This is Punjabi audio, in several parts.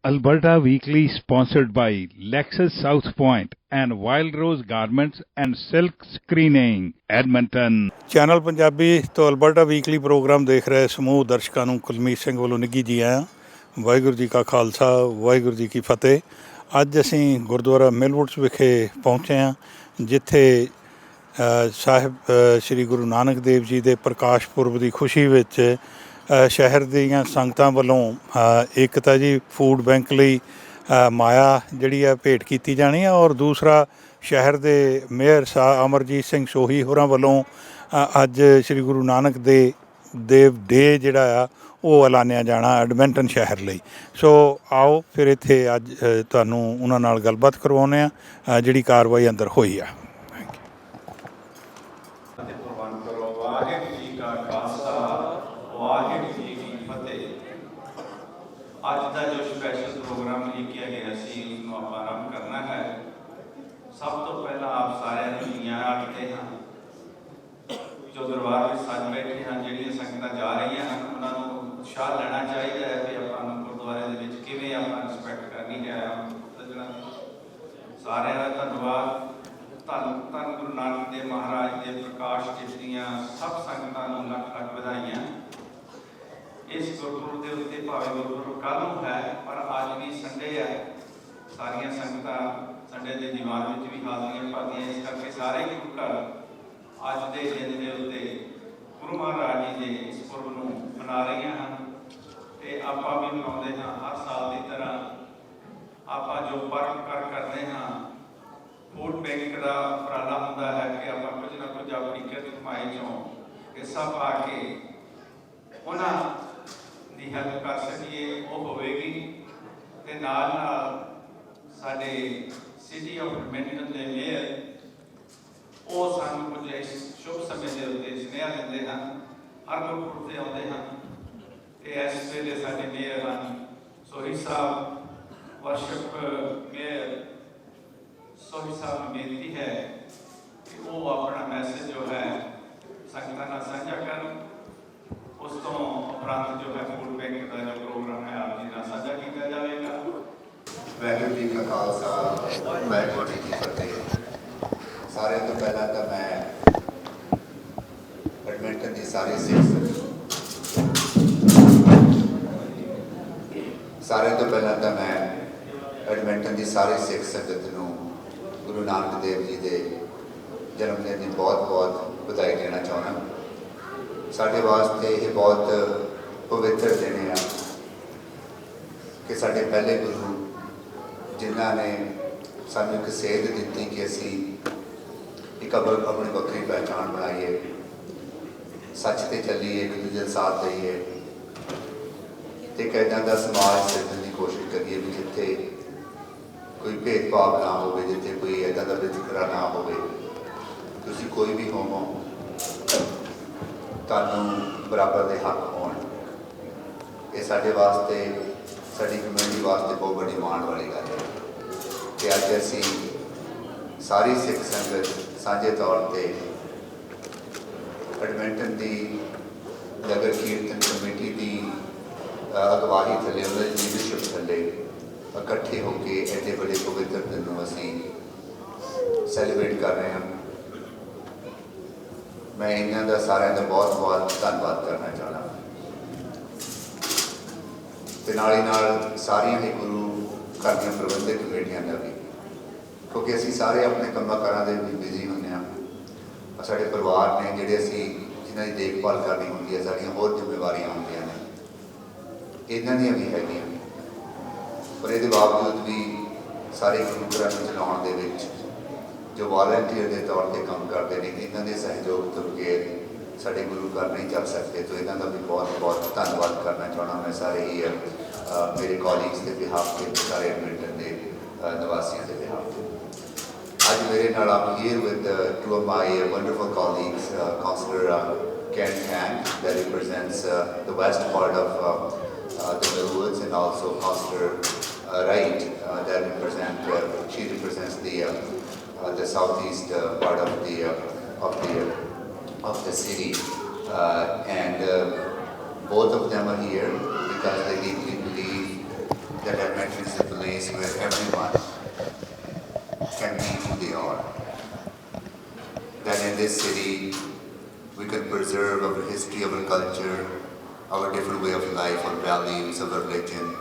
Alberta Weekly sponsored by Lexus South Point and Wild Rose Garments and Silk Screening, Edmonton. Channel Punjabi ਤੋਂ ਅਲਬਰਟਾ ਵੀਕਲੀ ਪ੍ਰੋਗਰਾਮ ਦੇਖ ਰਹੇ ਸਮੂਹ ਦਰਸ਼ਕਾਂ ਨੂੰ ਕੁਲਮੀਤ ਸਿੰਘ ਵੱਲੋਂ ਨਿੱਘੀ ਜੀ ਆਇਆਂ। ਵਾਹਿਗੁਰੂ ਜੀ ਕਾ ਖਾਲਸਾ, ਵਾਹਿਗੁਰੂ ਜੀ ਕੀ ਫਤਿਹ। ਅੱਜ ਅਸੀਂ ਗੁਰਦੁਆਰਾ ਮਿਲਵੁੱਡਸ ਵਿਖੇ ਪਹੁੰਚੇ ਹਾਂ, ਜਿੱਥੇ ਸਾਹਿਬ ਸ਼੍ਰੀ ਗੁਰੂ ਨਾਨਕ ਦੇਵ ਜੀ ਦੇ ਪ੍ਰਕਾਸ਼ ਪੁਰਬ ਦੀ ਖੁਸ਼ੀ ਵਿੱਚ ਸ਼ਹਿਰ ਦੀਆਂ ਸੰਗਤਾਂ ਵੱਲੋਂ ਇੱਕ ਤਾਂ ਜੀ ਫੂਡ ਬੈਂਕ ਲਈ ਮਾਇਆ ਜਿਹੜੀ ਆ ਭੇਟ ਕੀਤੀ ਜਾਣੀ ਆ, ਔਰ ਦੂਸਰਾ ਸ਼ਹਿਰ ਦੇ ਮੇਅਰ ਸਾਹਿਬ ਅਮਰਜੀਤ ਸਿੰਘ ਸੋਹੀ ਹੋਰਾਂ ਵੱਲੋਂ ਅੱਜ ਸ਼੍ਰੀ ਗੁਰੂ ਨਾਨਕ ਦੇਵ ਡੇ ਜਿਹੜਾ ਆ ਉਹ ਐਲਾਨਿਆ ਜਾਣਾ ਐਡਮਿੰਟਨ ਸ਼ਹਿਰ ਲਈ। ਸੋ ਆਓ ਫਿਰ ਇੱਥੇ ਅੱਜ ਤੁਹਾਨੂੰ ਉਹਨਾਂ ਨਾਲ ਗੱਲਬਾਤ ਕਰਵਾਉਂਦੇ ਹਾਂ ਜਿਹੜੀ ਕਾਰਵਾਈ ਅੰਦਰ ਹੋਈ ਆ। ਅੱਜ ਦਾ ਜੋ ਸਪੈਸ਼ਲ ਪ੍ਰੋਗਰਾਮ ਲਿਖਿਆ ਗਿਆ ਸੀ ਉਸਨੂੰ ਆਪਾਂ ਆਰੰਭ ਕਰਨਾ ਹੈ। ਸਭ ਤੋਂ ਪਹਿਲਾਂ ਆਪ ਸਾਰਿਆਂ ਨੂੰ ਜੀਆਂ ਆਖਦੇ ਹਾਂ ਜੋ ਦਰਬਾਰ ਵਿੱਚ ਸੱਜ ਬੈਠੇ ਹਨ। ਜਿਹੜੀਆਂ ਸੰਗਤਾਂ ਜਾ ਰਹੀਆਂ ਹਨ ਉਹਨਾਂ ਨੂੰ ਉਤਸ਼ਾਹ ਲੈਣਾ ਚਾਹੀਦਾ ਹੈ ਕਿ ਆਪਾਂ ਨੂੰ ਗੁਰਦੁਆਰੇ ਦੇ ਵਿੱਚ ਕਿਵੇਂ ਆਪਾਂ ਰਿਸਪੈਕਟ ਕਰਨੀ ਹੈ। ਸਾਰਿਆਂ ਦਾ ਧੰਨਵਾਦ। ਧੰਨ ਗੁਰੂ ਨਾਨਕ ਦੇਵ ਮਹਾਰਾਜ ਦੇ ਪ੍ਰਕਾਸ਼ ਦਿਵਸ ਦੀਆਂ ਸਭ ਸੰਗਤਾਂ ਨੂੰ ਲੱਖ ਲੱਖ ਵਧਾਈਆਂ। ਇਸ ਗੁਰਪੁਰਬ ਦੇ ਉੱਤੇ ਭਾਵੇਂ ਗੁਰਪੁਰਬ ਕੱਲ੍ਹ ਨੂੰ ਹੈ, ਪਰ ਅੱਜ ਵੀ ਸੰਡੇ ਹੈ। ਸਾਰੀਆਂ ਸੰਗਤਾਂ ਸੰਡੇ ਦੇ ਦੀਵਾਨ ਵਿੱਚ ਵੀ ਹਾਜ਼ਰੀਆਂ ਭਰਦੀਆਂ, ਇਸ ਕਰਕੇ ਸਾਰੇ ਗੁਰੂ ਘਰ ਅੱਜ ਦੇ ਦਿਨ ਦੇ ਉੱਤੇ ਗੁਰੂ ਮਹਾਰਾਜ ਜੀ ਦੇ ਇਸ ਪੁਰਬ ਨੂੰ ਮਨਾ ਰਹੀਆਂ ਹਨ ਅਤੇ ਆਪਾਂ ਵੀ ਮਨਾਉਂਦੇ ਹਾਂ। ਹਰ ਸਾਲ ਦੀ ਤਰ੍ਹਾਂ ਆਪਾਂ ਜੋ ਪਰਮ ਕਰਦੇ ਹਾਂ, ਫੂਡ ਬੈਂਕ ਦਾ ਉਪਰਾਲਾ ਹੁੰਦਾ ਹੈ ਕਿ ਆਪਾਂ ਕੁਝ ਨਾ ਕੁਝ ਆਪਣੀ ਕਿਰਤ ਕਮਾਈ 'ਚੋਂ ਹਿੱਸਾ ਪਾ ਕੇ ਉਹਨਾਂ ਦੀ ਹੈਲਪ ਕਰ ਸਕੀਏ, ਉਹ ਹੋਵੇਗੀ। ਅਤੇ ਨਾਲ ਨਾਲ ਸਾਡੇ ਸਿਟੀ ਆਫ ਐਡਮਿੰਟਨ ਦੇ ਮੇਅਰ ਉਹ ਸਾਨੂੰ ਕੁਝ ਇਸ ਸ਼ੁਭ ਸਮੇਂ ਦੇ ਉੱਤੇ ਸੁਨੇਹਾ ਦਿੰਦੇ ਹਨ। ਹਰ ਗੁਰਪੁਰਬ 'ਤੇ ਆਉਂਦੇ ਹਨ ਅਤੇ ਇਸ ਵੇਲੇ ਸਾਡੇ ਮੇਅਰ ਹਨ ਸੋਹੀ ਸਾਹਿਬ, ਵਰਸ਼ਿਪ ਮੇਅਰ ਸੋਹੀ ਸਾਹਿਬ ਨੂੰ ਬੇਨਤੀ ਹੈ ਕਿ ਉਹ ਆਪਣਾ ਮੈਸੇਜ ਜੋ ਹੈ ਸੰਗਤਾਂ ਨਾਲ ਸਾਂਝਾ ਕਰਨ। ਉਸ ਤੋਂ ਉਪਰੰਤ ਜੋ ਹੈ ਫੂਡ ਬੈਂਕ ਦਾ ਜੋ ਪ੍ਰੋਗਰਾਮ ਹੈ ਆਪ ਜੀ ਨਾਲ ਸਾਂਝਾ ਕੀਤਾ ਜਾਵੇਗਾ। ਵਾਹਿਗੁਰੂ ਜੀ ਕਾ ਖਾਲਸਾ, ਵਾਹਿਗੁਰੂ ਜੀ ਕੀ ਫਤਿਹ। ਸਾਰਿਆਂ ਤੋਂ ਪਹਿਲਾਂ ਤਾਂ ਮੈਂ ਐਡਮਿੰਟਨ ਦੀ ਸਾਰੀ ਸਿੱਖ ਸੰਗਤ ਨੂੰ ਗੁਰੂ ਨਾਨਕ ਦੇਵ ਜੀ ਦੇ ਜਨਮ ਦਿਨ ਦੀ ਬਹੁਤ ਬਹੁਤ ਵਧਾਈ ਦੇਣਾ ਚਾਹੁੰਦਾ। ਸਾਡੇ ਵਾਸਤੇ ਇਹ ਬਹੁਤ ਪਵਿੱਤਰ ਦਿਨ ਆ ਕਿ ਸਾਡੇ ਪਹਿਲੇ ਗੁਰੂ ਜਿਨ੍ਹਾਂ ਨੇ ਸਾਨੂੰ ਇੱਕ ਸੇਧ ਦਿੱਤੀ ਕਿ ਅਸੀਂ ਇੱਕ ਆਪਣੀ ਵੱਖਰੀ ਪਹਿਚਾਣ ਬਣਾਈਏ, ਸੱਚ 'ਤੇ ਚੱਲੀਏ, ਇੱਕ ਦੂਜੇ ਦਾ ਸਾਥ ਦਈਏ ਅਤੇ ਇੱਕ ਇੱਦਾਂ ਦਾ ਸਮਾਜ ਸਿਰਜਣ ਦੀ ਕੋਸ਼ਿਸ਼ ਕਰੀਏ ਵੀ ਜਿੱਥੇ ਕੋਈ ਭੇਦਭਾਵ ਨਾ ਹੋਵੇ, ਜਿੱਥੇ ਕੋਈ ਇੱਦਾਂ ਦਾ ਵਿਤਕਰਾ ਨਾ ਹੋਵੇ। ਤੁਸੀਂ ਕੋਈ ਵੀ ਹੋਵੋ, ਤੁਹਾਨੂੰ ਬਰਾਬਰ ਦੇ ਹੱਕ ਹੋਣ। ਇਹ ਸਾਡੇ ਵਾਸਤੇ, ਸਾਡੀ ਕਮਿਊਨਿਟੀ ਵਾਸਤੇ ਬਹੁਤ ਵੱਡੀ ਮਾਣ ਵਾਲੀ ਗੱਲ ਹੈ ਕਿ ਅੱਜ ਅਸੀਂ ਸਾਰੀ ਸਿੱਖ ਸੰਗਤ ਸਾਂਝੇ ਤੌਰ 'ਤੇ ਐਡਮਿੰਟਨ ਦੀ ਨਗਰ ਕੀਰਤਨ ਕਮੇਟੀ ਦੀ ਅਗਵਾਈ ਥੱਲੇ, ਉਹਨਾਂ ਦੀ ਲੀਡਰਸ਼ਿਪ ਥੱਲੇ ਇਕੱਠੇ ਹੋ ਕੇ ਐਡੇ ਵੱਡੇ ਪਵਿੱਤਰ ਦਿਨ ਨੂੰ ਅਸੀਂ ਸੈਲੀਬ੍ਰੇਟ ਕਰ ਰਹੇ ਹਾਂ। ਮੈਂ ਇਹਨਾਂ ਦਾ ਸਾਰਿਆਂ ਦਾ ਬਹੁਤ ਬਹੁਤ ਧੰਨਵਾਦ ਕਰਨਾ ਚਾਹੁੰਦਾ ਅਤੇ ਨਾਲ ਹੀ ਨਾਲ ਸਾਰੀਆਂ ਹੀ ਗੁਰੂ ਘਰ ਦੀਆਂ ਪ੍ਰਬੰਧਕ ਕਮੇਟੀਆਂ ਦਾ ਵੀ, ਕਿਉਂਕਿ ਅਸੀਂ ਸਾਰੇ ਆਪਣੇ ਕੰਮਾਂ ਕਾਰਾਂ ਦੇ ਵੀ ਬਿਜ਼ੀ ਹੁੰਦੇ ਹਾਂ। ਸਾਡੇ ਪਰਿਵਾਰ ਨੇ ਜਿਹੜੇ ਅਸੀਂ ਜਿਨ੍ਹਾਂ ਦੀ ਦੇਖਭਾਲ ਕਰਨੀ ਹੁੰਦੀ ਹੈ, ਸਾਡੀਆਂ ਹੋਰ ਜ਼ਿੰਮੇਵਾਰੀਆਂ ਹੁੰਦੀਆਂ ਨੇ, ਇਹਨਾਂ ਦੀਆਂ ਵੀ ਹੈਗੀਆਂ। ਪਰ ਇਹਦੇ ਬਾਵਜੂਦ ਵੀ ਸਾਰੇ ਗੁਰੂ ਘਰਾਂ ਨੂੰ ਚਲਾਉਣ ਦੇ ਵਿੱਚ ਜੋ ਵਾਲੰਟੀਅਰ ਦੇ ਤੌਰ 'ਤੇ ਕੰਮ ਕਰਦੇ ਨੇ, ਇਹਨਾਂ ਦੇ ਸਹਿਯੋਗ ਤੋਂ ਬਗੈਰ ਸਾਡੇ ਗੁਰੂ ਘਰ ਨਹੀਂ ਚੱਲ ਸਕਦੇ। ਤਾਂ ਇਹਨਾਂ ਦਾ ਵੀ ਬਹੁਤ ਬਹੁਤ ਧੰਨਵਾਦ ਕਰਨਾ ਚਾਹੁੰਦਾ ਮੈਂ ਸਾਰੇ ਹੀ ਮੇਰੇ ਕੋਲੀਗਸ ਦੇ ਬਿਹਾਫ 'ਤੇ, ਸਾਰੇ ਐਡਮਿੰਟਨ ਦੇ ਨਿਵਾਸੀਆਂ ਦੇ ਬਿਹਾਫ 'ਤੇ। ਅੱਜ ਮੇਰੇ ਨਾਲ ਆਪ here with two of my wonderful colleagues, counsellor Karen Kang, that represents the west part of the Millwoods, and also Councillor Wright, she represents the southeast part of the city, and both of them are here because they deeply believe that Edmonton is a place where everyone can be who they are. That in this city, we can preserve our history, our culture, our different way of life, our values, our religion,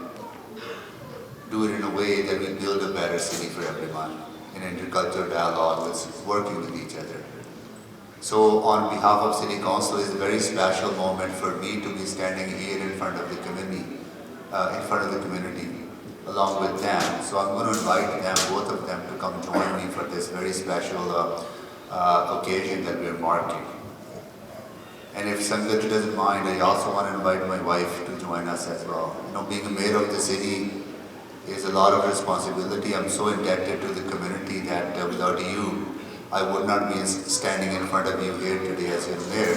do it in a way that we build a better city for everyone, in intercultural dialogue, with working with each other. So on behalf of City Council, it's a very special moment for me to be standing here in front of the community, along with them. So I'm going to invite them, both of them, to come join me for this very special occasion that we're marking. And if Sangat doesn't mind, I also want to invite my wife to join us as well. You know, being a mayor of the city is a lot of responsibility. I'm so indebted to the community that without you, I would not be standing in front of you here today as your mayor.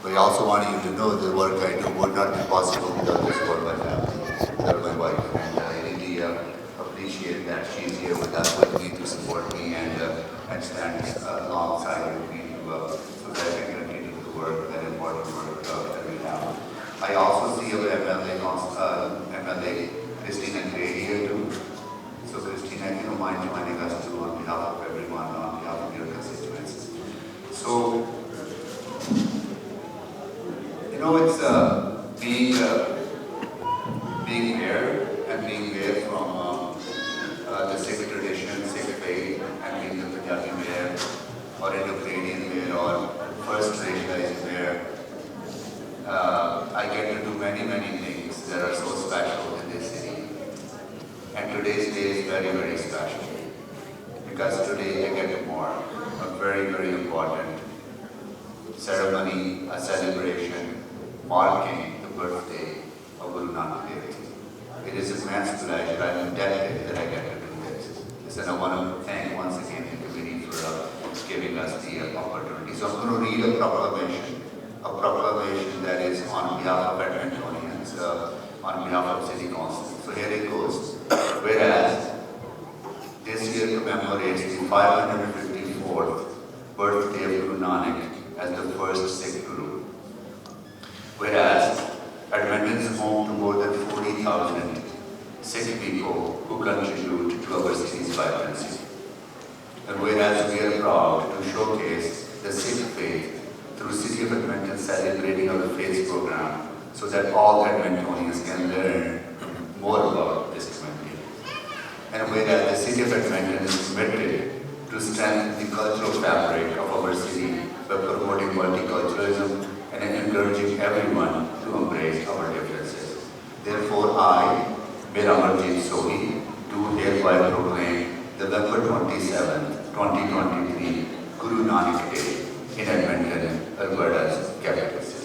But I also want you to know the work I do would not be possible without the support of my family, without my wife. And I really appreciate that she's here with us, with me to support me and stand alongside me so that I can continue the work, that important work that we have. I also see our MLA Christina Gray here too. So Christina, if you don't mind joining us too on behalf of everyone, on behalf of your constituents. So, you know, it's being here and being there from the Sikh tradition, Sikh faith, and being the Punjabi mayor, or Indo-Canadian mayor, or first racialized mayor. I get to do many, many things that are so special in this city. And today's day is very, very special. Because today I get to mark a very, very important ceremony, a celebration, marking the birthday of Guru Nanak Dev Ji. It is a immense pleasure. I'm indebted that I get to do this. And I want to thank once again the committee for giving us the opportunity. So I'm going to read a proclamation that is on behalf of Edmontonians, on behalf of City Council. So here it goes. Whereas this year commemorates the 554th birthday of Guru Nanak as the first Sikh Guru. Whereas Edmonton is home to more than 40,000 Sikh people who contribute to our city's vibrancy. And whereas we are proud to showcase the Sikh faith through City of Edmonton celebrating our faith program so that all Edmontonians can learn more about this community. And whereas the City of Edmonton is committed to strengthen the cultural fabric of our city by promoting multiculturalism and encouraging everyone to embrace our differences. Therefore, I, Mayor Amarjit Sohi, do hereby proclaim November 27, 2023, Guru Nanak Day in Edmonton, Alberta's capital city.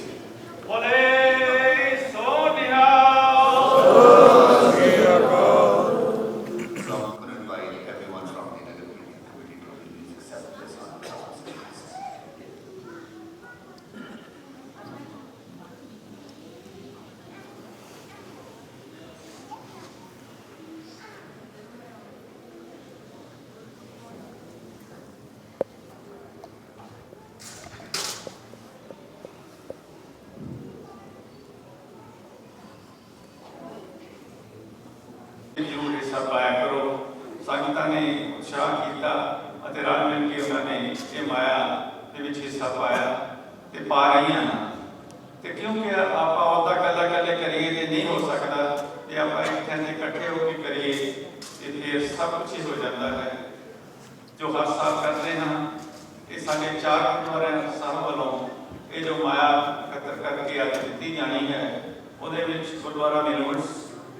ਜ਼ਰੂਰ ਹਿੱਸਾ ਪਾਇਆ ਕਰੋ। ਸੰਗਤਾਂ ਨੇ ਉਤਸ਼ਾਹ ਕੀਤਾ ਅਤੇ ਰਲ ਮਿਲ ਕੇ ਉਹਨਾਂ ਨੇ ਇਹ ਮਾਇਆ ਦੇ ਵਿੱਚ ਹਿੱਸਾ ਪਾਇਆ ਤੇ ਪਾ ਰਹੀਆਂ ਹਨ। ਤੇ ਕਿਉਂਕਿ ਆਪਾਂ ਉਹਦਾ ਇਕੱਲੇ ਕਰੀਏ ਤੇ ਨਹੀਂ ਹੋ ਸਕਦਾ, ਜੇ ਆਪਾਂ ਇੱਥੇ ਇਕੱਠੇ ਹੋ ਕੇ ਕਰੀਏ ਤੇ ਫਿਰ ਸਭ ਕੁਝ ਹੀ ਹੋ ਜਾਂਦਾ ਹੈ। ਜੋ ਹਰ ਸਾਲ ਕਰਦੇ ਹਾਂ, ਇਹ ਸਾਡੇ 4 ਗੁਰਦੁਆਰਿਆਂ ਸਾਹਿਬ ਵੱਲੋਂ ਇਹ ਜੋ ਮਾਇਆ ਇਕੱਤਰ ਕਰਕੇ ਅੱਜ ਦਿੱਤੀ ਜਾਣੀ ਹੈ, ਉਹਦੇ ਵਿੱਚ ਗੁਰਦੁਆਰਾ ਨਿਲਵੰਸ਼,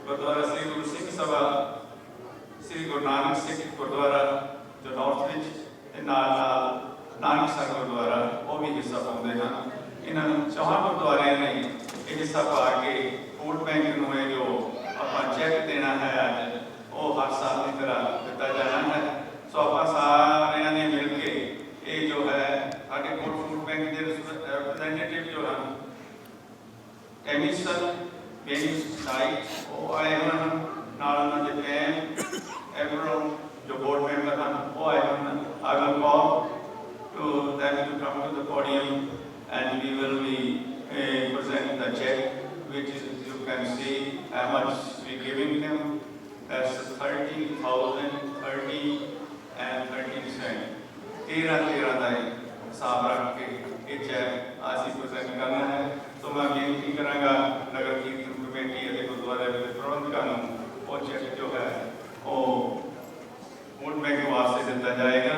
ਗੁਰਦੁਆਰਾ ਸ੍ਰੀ ਗੁਰੂ ਸਿੰਘ ਸਭਾ, ਸ੍ਰੀ ਗੁਰੂ ਨਾਨਕ ਸਿੱਖ ਗੁਰਦੁਆਰਾ ਜੋ ਨਾਰਥ ਵਿੱਚ ਤੇ ਨਾਲ ਨਾਨਕਸਰ ਗੁਰਦੁਆਰਾ ਉਹ ਵੀ ਹਿੱਸਾ ਪਾਉਂਦੇ ਹਨ। ਇਹਨਾਂ ਨੂੰ 4 ਗੁਰਦੁਆਰਿਆਂ ਨੇ ਇਹ ਹਿੱਸਾ ਪਾ ਕੇ ਵੋਟ ਬੈਂਕ ਨੂੰ ਇਹ ਜੋ ਆਪਾਂ ਚੈੱਕ ਦੇਣਾ ਹੈ ਅੱਜ, ਉਹ ਹਰ ਸਾਲ ਦੀ ਤਰ੍ਹਾਂ ਦਿੱਤਾ ਜਾਣਾ ਹੈ। ਸੋ ਆਪਾਂ ਸਾਰਿਆਂ ਨੇ ਮਿਲ ਕੇ ਇਹ ਜੋ ਹੈ ਸਾਡੇ ਵੋਟ ਬੈਂਕ ਦੇ ਰਿਪਰੈਜ਼ੈਂਟੇਟਿਵ ਜੋ ਹਨ, ਟੈਮਿਸਨ being night, I am not on the fan, everyone, the board member, I will call to them to come to the podium and we will be presenting the check, which is, you can see how much we are giving as 30,000, 30 and 30%. 13 ਦਾ ਹਿਸਾਬ ਰੱਖ ਕੇ ਇਹ ਚੈੱਕ ਅਸੀਂ ਪ੍ਰਸੈਂਟ ਕਰਨਾ ਹੈ। ਸੋ ਮੈਂ ਬੇਨਤੀ ਕਰਾਂਗਾ ਨਗਰ ਕੀਰਤਨ ਕਮੇਟੀ ਅਤੇ ਗੁਰਦੁਆਰੇ ਦੇ ਪ੍ਰਬੰਧਕਾਂ ਨੂੰ ਉਹ ਚੈੱਕ ਜੋ ਹੈ ਉਹ ਵੋਟ ਬੈਂਕ ਵਾਸਤੇ ਦਿੱਤਾ ਜਾਏਗਾ।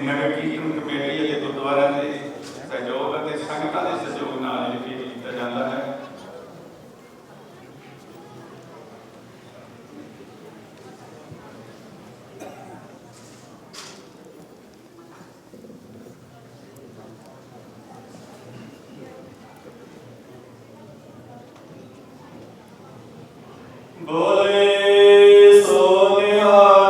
ਨਗਰ ਕੀਰਤਨ ਕਮੇਟੀ ਅਤੇ ਗੁਰਦੁਆਰਿਆਂ ਦੇ ਸਹਿਯੋਗ ਅਤੇ ਸੰਗਤਾਂ ਦੇ ਸਹਿਯੋਗ ਨਾਲ ਇਹ ਕੀਤਾ ਜਾਂਦਾ ਹੈ। ਬੋਲੇ ਸੋ ਨਿਹਾਲ।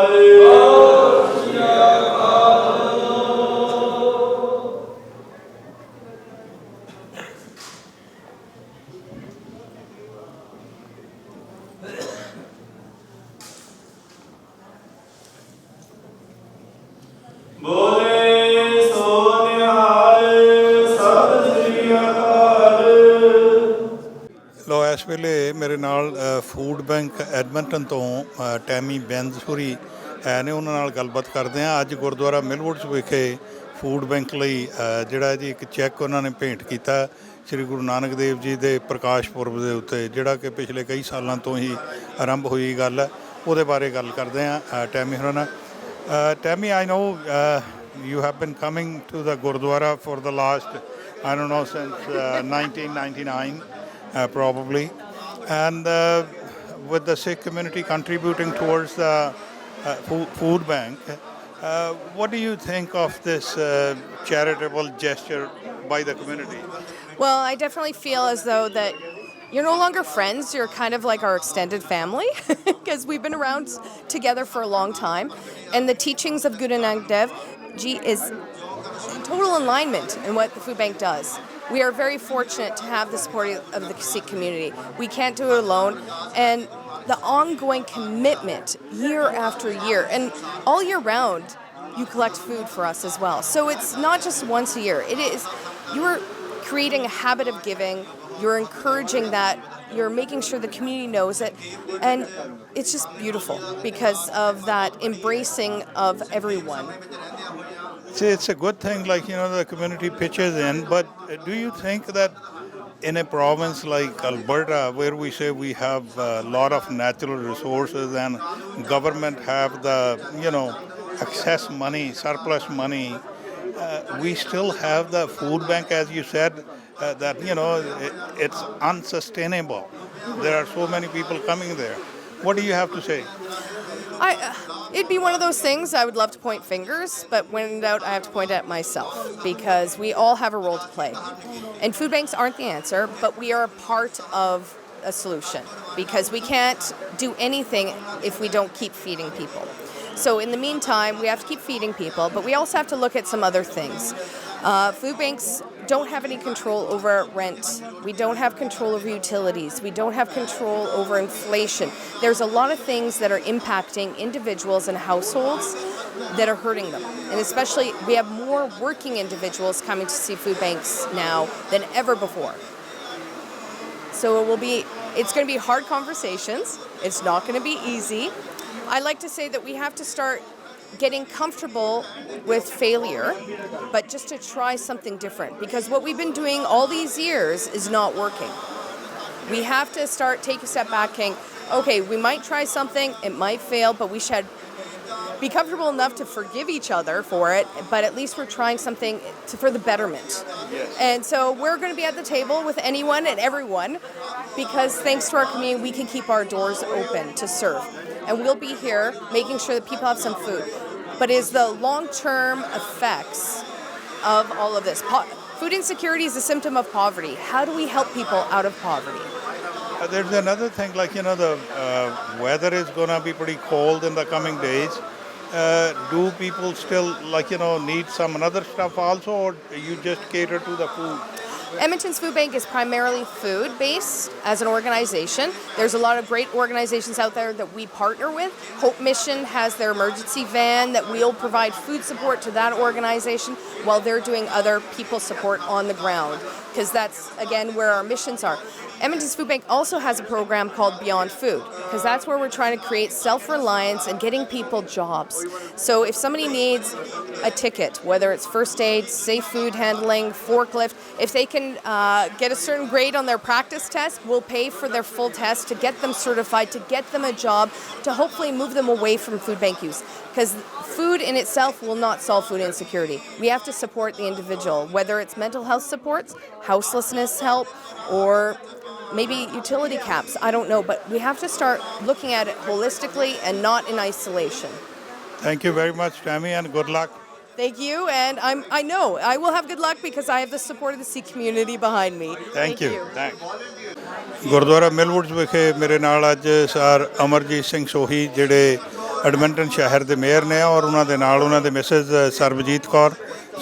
ਬੋਲੇ ਸੋ ਨਿਹਾਲ। ਸਤਿ ਸ੍ਰੀ ਅਕਾਲ। ਲੋ ਇਸ ਵੇਲੇ ਮੇਰੇ ਨਾਲ ਫੂਡ ਬੈਂਕ ਐਡਮੰਟਨ ਤੋਂ ਟੈਮੀ ਬੈਂਜ਼ਪੁਰੀ ਹੈ ਨੇ, ਉਹਨਾਂ ਨਾਲ ਗੱਲਬਾਤ ਕਰਦੇ ਹਾਂ। ਅੱਜ ਗੁਰਦੁਆਰਾ ਮਿਲਵੁੱਡਸ ਵਿਖੇ ਫੂਡ ਬੈਂਕ ਲਈ ਜਿਹੜਾ ਜੀ ਇੱਕ ਚੈੱਕ ਉਹਨਾਂ ਨੇ ਭੇਂਟ ਕੀਤਾ ਸ਼੍ਰੀ ਗੁਰੂ ਨਾਨਕ ਦੇਵ ਜੀ ਦੇ ਪ੍ਰਕਾਸ਼ ਪੁਰਬ ਦੇ ਉੱਤੇ, ਜਿਹੜਾ ਕਿ ਪਿਛਲੇ ਕਈ ਸਾਲਾਂ ਤੋਂ ਹੀ ਆਰੰਭ ਹੋਈ ਗੱਲ ਹੈ। ਉਹਦੇ ਬਾਰੇ ਗੱਲ ਕਰਦੇ ਹਾਂ ਟੈਮੀ ਹੋਰਾਂ ਨਾਲ। Tell me, I know you have been coming to the Gurdwara for the last, I don't know, since 1999 probably, and with the Sikh community contributing towards the food bank, what do you think of this charitable gesture by the community? Well, I definitely feel as though that you're no longer friends, you're kind of like our extended family because we've been around together for a long time. And the teachings of Guru Nanak Dev Ji is in total alignment in what the food bank does. We are very fortunate to have the support of the Sikh community. We can't do it alone. And the ongoing commitment year after year and all year round, you collect food for us as well. So it's not just once a year. It is, you're creating a habit of giving. You're encouraging that, you're making sure the community knows it, and it's just beautiful because of that embracing of everyone. See, it's a good thing, like, you know, the community pitches in, but do you think that in a province like Alberta, where we say we have a lot of natural resources and government have the, you know, excess money, surplus money, we still have the food bank, as you said, that, you know, it's unsustainable. There are so many people coming there. What do you have to say? It'd be one of those things I would love to point fingers, but when in doubt, I have to point at myself because we all have a role to play. And food banks aren't the answer, but we are a part of a solution because we can't do anything if we don't keep feeding people. So in the meantime, we have to keep feeding people, but we also have to look at some other things. Food banks don't have any control over rent. We don't have control over utilities. We don't have control over inflation. There's a lot of things that are impacting individuals and households that are hurting them. And especially, we have more working individuals coming to see food banks now than ever before. So it's going to be hard conversations. It's not going to be easy. I like to say that we have to start getting comfortable with failure, but just to try something different, because what we've been doing all these years is not working. We have to take a step back and, okay, we might try something, it might fail, but we should be comfortable enough to forgive each other for it, but at least we're trying something for the betterment. Yes. And so we're going to be at the table with anyone and everyone, because thanks to our community, we can keep our doors open to serve. And we'll be here making sure that people have some food. But is the long-term effects of all of this. Food insecurity is a symptom of poverty. How do we help people out of poverty? There's another thing, like, you know, the weather is going to be pretty cold in the coming days. Do people still, like, you know, need some other stuff also, or you just cater to the food? Edmonton's Food Bank is primarily food-based as an organization. There's a lot of great organizations out there that we partner with. Hope Mission has their emergency van that we'll provide food support to that organization while they're doing other people support on the ground, because that's, again, where our missions are. Edmonton's Food Bank also has a program called Beyond Food, because that's where we're trying to create self-reliance and getting people jobs. So if somebody needs a ticket, whether it's first aid, safe food handling, forklift, if they can get a certain grade on their practice test, we'll pay for their full test to get them certified, to get them a job, to hopefully move them away from food bank use. Because food in itself will not solve food insecurity. We have to support the individual, whether it's mental health supports, houselessness help, or maybe utility caps, I don't know, but we have to start looking at it holistically and not in isolation. Thank you very much, Tammy, and good luck. Thank you, and I know I will have good luck because I have the support of the Sikh community behind me. Thank you. Gurdwara ਮਿਲਵੁੱਡਸ ਵਿਖੇ ਮੇਰੇ ਨਾਲ ਅੱਜ ਸਰ ਅਮਰਜੀਤ ਸਿੰਘ ਸੋਹੀ ਜਿਹੜੇ ਐਡਮਿੰਟਨ ਸ਼ਹਿਰ ਦੇ ਮੇਅਰ ਨੇ ਔਰ ਉਹਨਾਂ ਦੇ ਨਾਲ ਉਹਨਾਂ ਦੇ ਮਿਸਿਸ ਸਰਬਜੀਤ ਕੌਰ